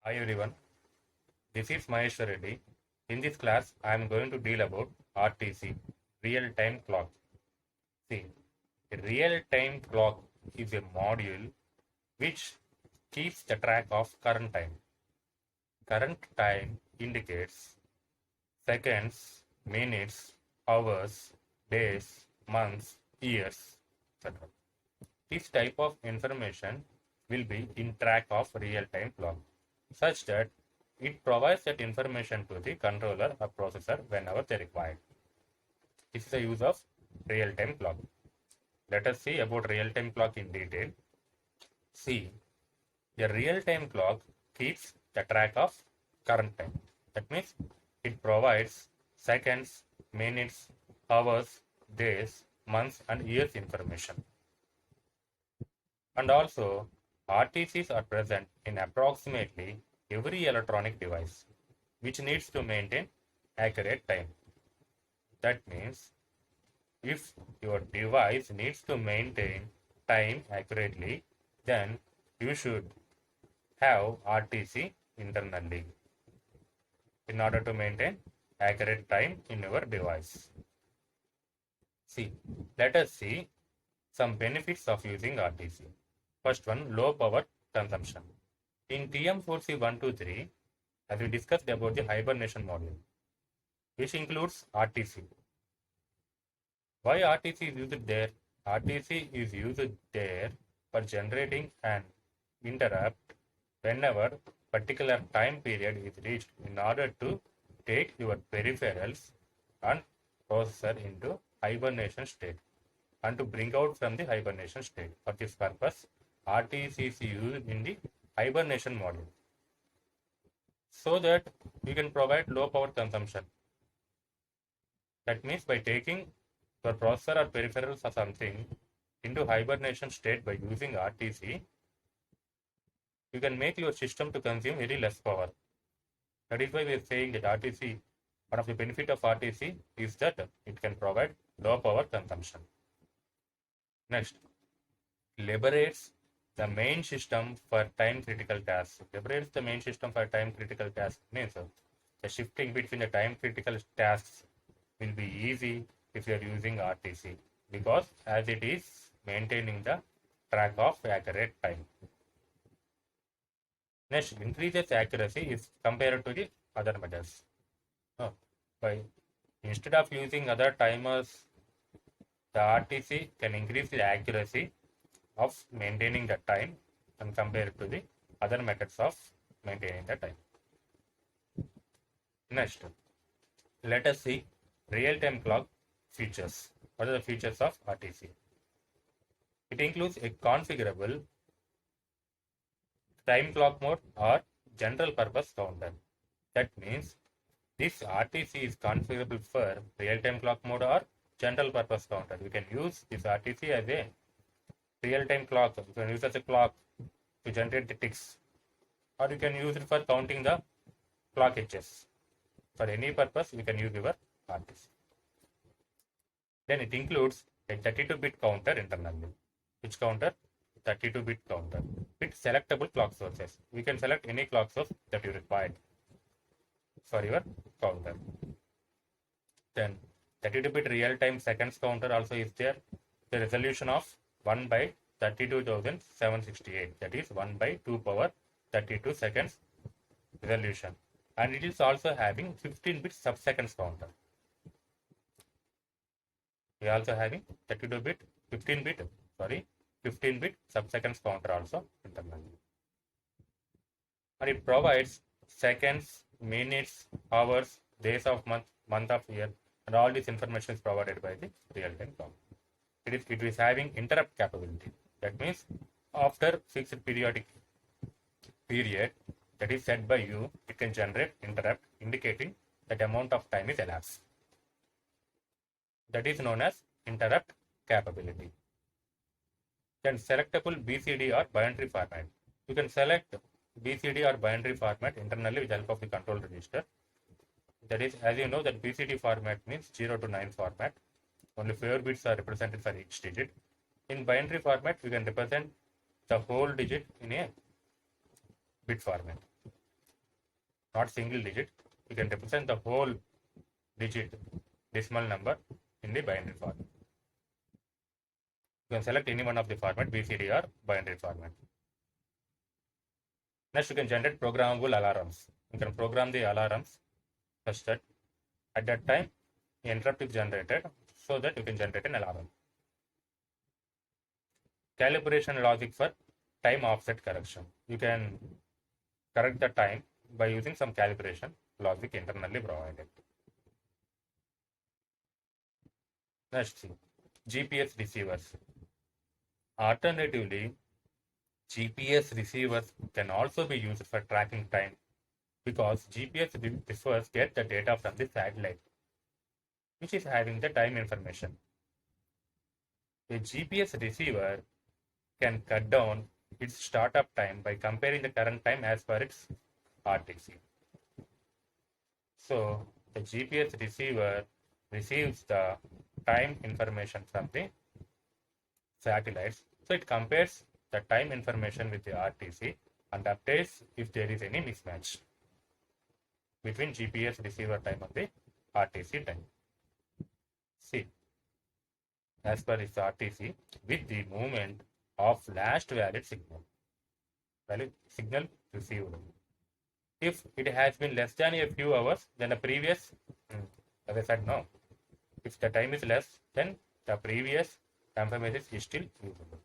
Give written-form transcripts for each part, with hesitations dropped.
Hi everyone, this is Mahesh Reddy. In this class, I am going to deal about RTC, real-time clock. See, a real-time clock is a module which keeps the track of current time. Current time indicates seconds, minutes, hours, days, months, years, etc. This type of information will be in track of real-time clock, such that it provides that information to the controller or processor whenever they require. This is the use of real-time clock. Let us see about real-time clock in detail. See, a real-time clock keeps the track of current time. That means it provides seconds, minutes, hours, days, months, and years information. And also, RTCs are present in approximately every electronic device, which needs to maintain accurate time. That means if your device needs to maintain time accurately, then you should have RTC internally in order to maintain accurate time in your device. See, let us see some benefits of using RTC. First one, low power consumption. In TM4C123, as we discussed about the hibernation module, which includes RTC. Why RTC is used there? RTC is used there for generating an interrupt whenever particular time period is reached in order to take your peripherals and processor into hibernation state and to bring out from the hibernation state. For this purpose, RTC is used in the hibernation module so that you can provide low power consumption. That means by taking your processor or peripherals or something into hibernation state by using RTC, you can make your system to consume very less power. That is why we are saying that RTC, one of the benefit of RTC is that it can provide low power consumption. Next, liberates the main system for time critical tasks. Liberates the main system for time critical tasks means the shifting between the time critical tasks will be easy if you are using RTC, because as it is maintaining the track of accurate time. Next, increases accuracy is compared to the other methods. By instead of using other timers, the RTC can increase the accuracy of maintaining the time and compared to the other methods of maintaining the time. Next, let us see real-time clock features. What are the features of RTC? It includes a configurable time clock mode or general purpose counter. That means this RTC is configurable for real-time clock mode or general purpose counter. You can use this RTC as a real-time clock. You can use as a clock to generate the ticks, or you can use it for counting the clock edges. For any purpose, you can use your RTC. Then it includes a 32-bit counter internally. Which counter? 32-bit counter with selectable clock sources. We can select any clock source that you require for your counter. Then 32-bit real-time seconds counter also is there. The resolution of 1 by 32,768, that is 1 by 2 power 32 seconds resolution, and it is also having 15-bit sub-seconds counter. We are also having 32-bit 15-bit sub-seconds counter also internally, and it provides seconds, minutes, hours, days of month of year, and all this information is provided by the real-time clock. It is having interrupt capability. That means after fixed periodic period that is set by you, it can generate interrupt indicating that amount of time is elapsed. That is known as interrupt capability. Then selectable BCD or binary format. You can select BCD or binary format internally with the help of the control register. That is, as you know, that BCD format means 0 to 9 format. Only 4 bits are represented for each digit. In binary format, we can represent the whole digit in a bit format. not single digit. You can represent the whole digit decimal number in the binary format. You can select any one of the format, BCD or binary format. Next, you can generate programmable alarms. You can program the alarms such that at that time interrupt is generated so that you can generate an alarm. Calibration logic for time offset correction. You can correct the time by using some calibration logic internally provided. Next thing, GPS receivers. Alternatively, GPS receivers can also be used for tracking time because GPS receivers get the data from the satellite, which is having the time information. A GPS receiver can cut down its startup time by comparing the current time as per its RTC. So the GPS receiver receives the time information from the satellites. So it compares the time information with the RTC and updates if there is any mismatch between GPS receiver time and the RTC time. See, as per its RTC, with the movement of last valid signal received. If it has been less than a few hours than the previous, as I said, no. If the time is less, then the previous confirmation is still usable.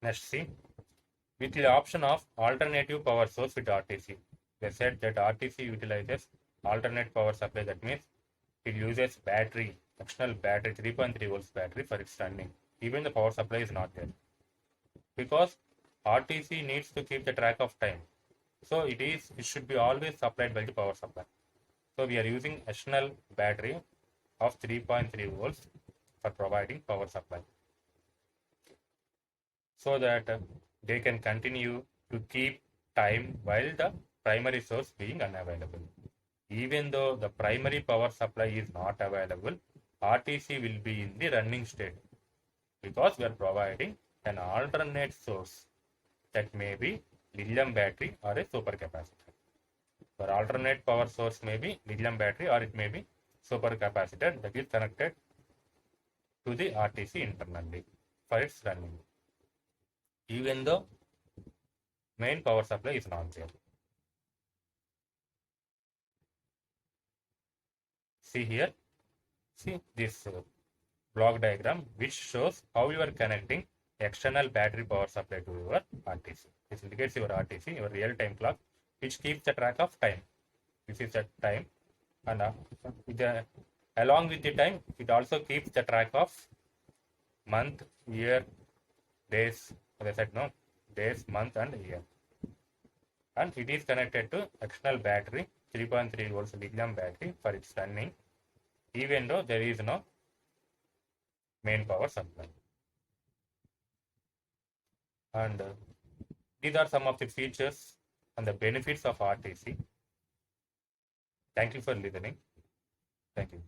Next, see, with the option of alternative power source with RTC. They said that RTC utilizes alternate power supply. That means it uses battery, external battery, 3.3 volts battery for its running. Even the power supply is not there. Because RTC needs to keep the track of time. So it should be always supplied by the power supply. So we are using external battery of 3.3 volts for providing power supply, so that they can continue to keep time while the primary source being unavailable. Even though the primary power supply is not available, RTC will be in the running state because we are providing an alternate source that may be lithium battery or a supercapacitor. Our alternate power source may be lithium battery or it may be supercapacitor that is connected to the RTC internally for its running, even though main power supply is not there. See here, see this block diagram which shows how you are connecting external battery power supply to your RTC. This indicates your RTC, your real-time clock, which keeps the track of time. This is the time, and along with the time, it also keeps the track of month, year, days. As I said, no, days, month, and year. And it is connected to external battery, 3.3 volts lithium battery for its running, even though there is no main power supply. And these are some of the features and the benefits of RTC. Thank you for listening. Thank you.